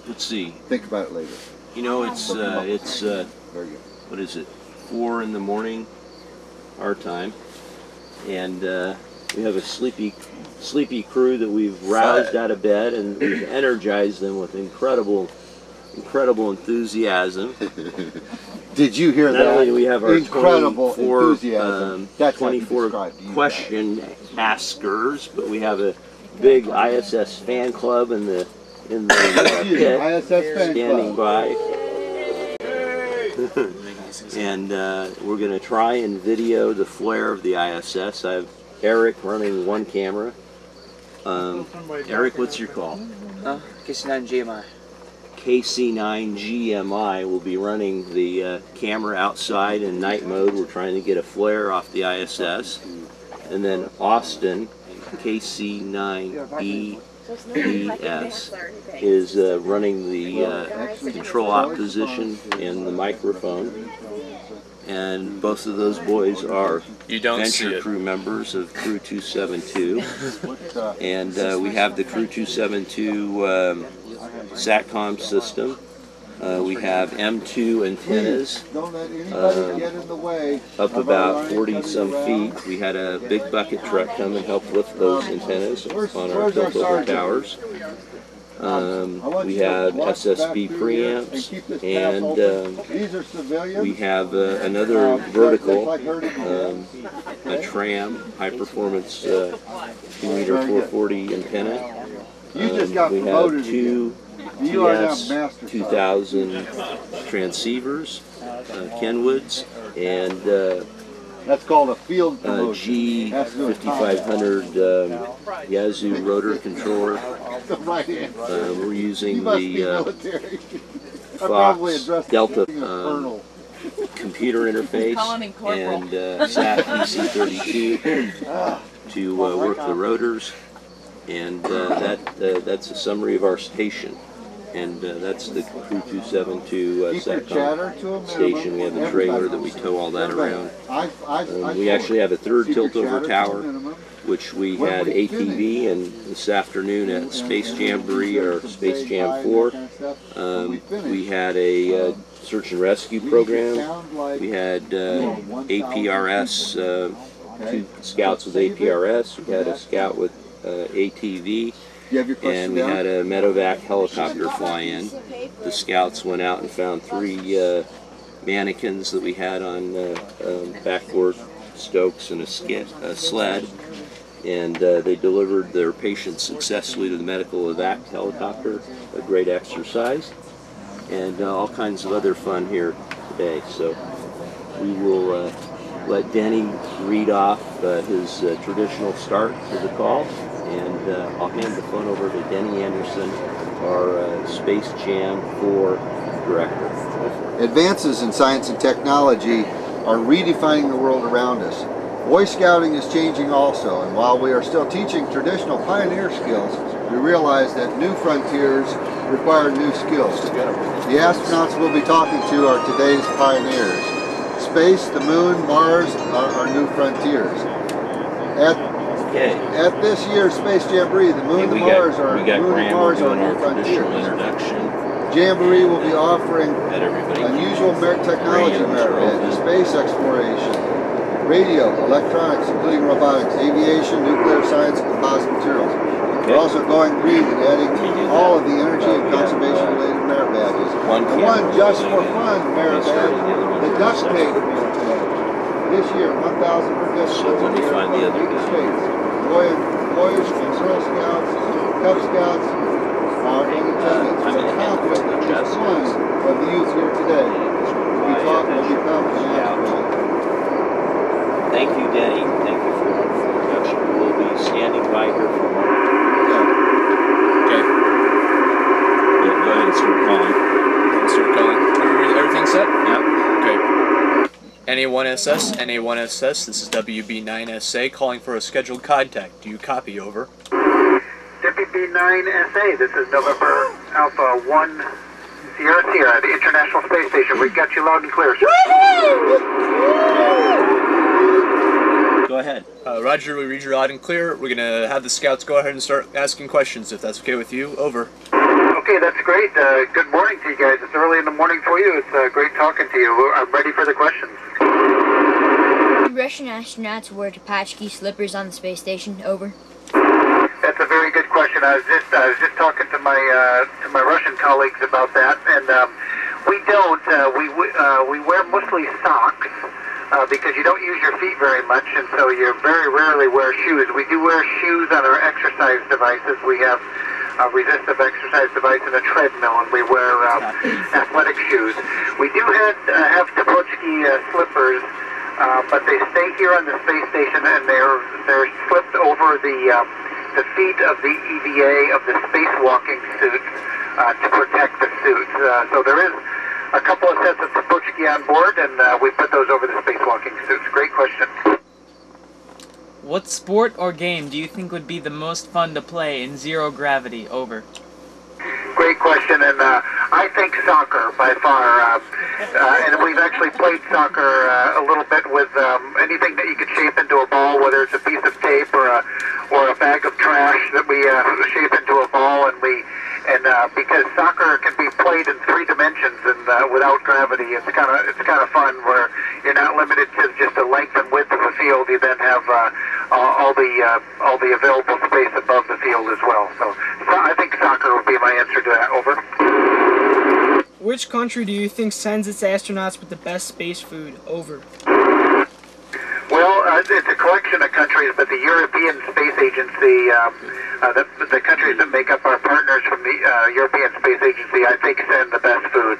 let's see. Think about it later. You know, it's Very good. what is it? 4 in the morning, our time, and we have a sleepy crew that we've roused out of bed, and we've energized them with incredible enthusiasm. Did you hear that? Not only do we have our incredible 24, enthusiasm. That's 24 question askers, but we have a big ISS fan club in the pit, ISS fan standing club. by. And we're going to try and video the flare of the ISS. I have Eric running one camera. Eric, what's your call? KC9GMI. KC9GMI will be running the camera outside in night mode. We're trying to get a flare off the ISS. And then Austin, KC9EES, is running the control op position and the microphone. And both of those boys are venture crew members of Crew 272. And we have the Crew 272 SATCOM system. We have M2 antennas up about 40-some feet. We had a big bucket truck come and help lift those antennas on our tilt-over towers. We have SSB preamps, and we have another vertical, a tram, high-performance 2-meter 440 antenna. We have two TS-2000 transceivers, Kenwoods, and that's called a field G5500 Yazoo rotor controller. We're using the Fox Delta computer interface and SAT PC32 to work the rotors, and that's a summary of our station. And that's the Crew 272 SATCOM station. We have a trailer that we tow all that around. We actually have a third tilt-over tower, which we had ATV, and this afternoon at Space Jamboree, or Space Jam 4, we had a search and rescue program. We had APRS, 2 scouts with APRS. We had a scout with ATV. And we had a medevac helicopter fly in. The scouts went out and found 3 mannequins that we had on backboard stokes and a sled, and they delivered their patients successfully to the medical evac helicopter. A great exercise, and all kinds of other fun here today. So we will let Denny read off his traditional start to the call. And I'll hand the phone over to Denny Anderson, our Space Jam 4 director. Advances in science and technology are redefining the world around us. Boy Scouting is changing also, and while we are still teaching traditional pioneer skills, we realize that new frontiers require new skills. The astronauts we'll be talking to are today's pioneers. Space, the moon, Mars are our new frontiers. At this year's Space Jamboree, the moon and Mars are new frontiers. Jamboree will be offering unusual technology merit in space exploration, radio, electronics, including robotics, aviation, nuclear science, and composite materials. We're also going green and adding all of the energy and conservation-related merit badges. And one just for fun merit badge, the duct tape merit badge. This year, 1,000 participants in the States. Boys and Girl Scouts, Cub Scouts are in attendance. We're confident that each one of the youth here today will be taught and become an astronaut. Thank you, Denny. Thank you for the introduction. We'll be standing by here for a moment. Okay. Yeah, go ahead and start calling. Everything set? Yep. Okay. NA1SS, NA1SS, this is WB9SA calling for a scheduled contact. Do you copy? Over. WB9SA, this is November Alpha 1 Sierra Sierra, the International Space Station. We've got you loud and clear, sir. Go ahead. Roger, we read you loud and clear. We're going to have the scouts go ahead and start asking questions, if that's okay with you. Over. Okay. Okay, that's great. Good morning to you guys. It's early in the morning for you. It's great talking to you. I'm ready for the questions. Russian astronauts wear Tepachki slippers on the space station? Over. That's a very good question. I was just talking to my Russian colleagues about that, and we don't. We wear mostly socks because you don't use your feet very much, and so you very rarely wear shoes. We do wear shoes on our exercise devices. We have a resistive exercise device and a treadmill, and we wear athletic shoes. We do have Tepachki slippers. But they stay here on the space station, and they're slipped over the feet of the EVA of the spacewalking suits to protect the suits. So there is a couple of sets of Tepachki on board, and we put those over the spacewalking suits. Great question. What sport or game do you think would be the most fun to play in zero gravity? Over. Great question, and I think soccer by far. And we've actually played soccer a little bit with anything that you could shape into a ball, whether it's a piece of tape or a bag of trash that we shape into a ball, and because soccer can be played in 3 dimensions and without gravity, it's kind of fun where you're not limited to just the length and width of the field. You then have all the available space above the field as well. So I think soccer would be my answer to that. Over. Which country do you think sends its astronauts with the best space food? Over. Well, it's a collection of countries, but the European Space Agency, the countries that make up our partners from the European Space Agency, I think send the best food.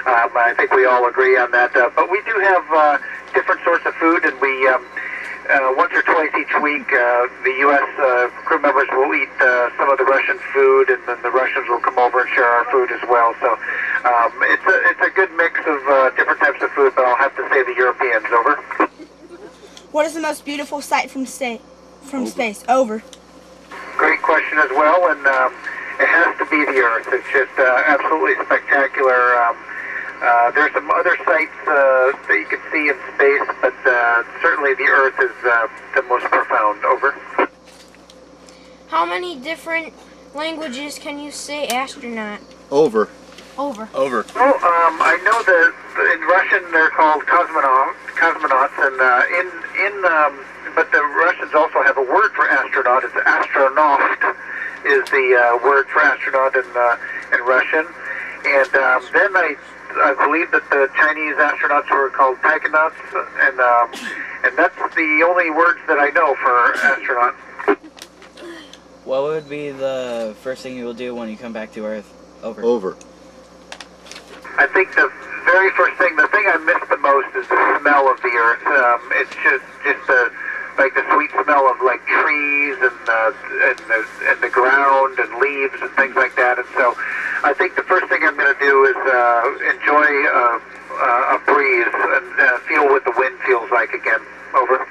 I think we all agree on that. But we do have different sorts of food, and we once or twice each week, the U.S. Crew members will eat some of the Russian food, and then the Russians will come over and share our food as well. So it's a good mix of different types of food, but I'll have to say the Europeans. Over. What is the most beautiful sight from space? Over. Great question as well, and it has to be the Earth. It's just absolutely spectacular. There's some other sights that you can see in space, but certainly the Earth is the most profound. Over. How many different languages can you say astronaut? Over. Over. Over. Oh, I know that in Russian they're called cosmonauts, and but the Russians also have a word for astronaut. It's astronaut is the word for astronaut in Russian, and then I believe that the Chinese astronauts were called taikonauts, and that's the only words that I know for astronaut. What would be the first thing you will do when you come back to Earth? Over. Over. I think the very first thing, the thing I miss the most is the smell of the Earth. It's just like the sweet smell of like trees and the ground and leaves and things like that. And so I think the first thing I'm going to do is enjoy a breeze and feel what the wind feels like again. Over.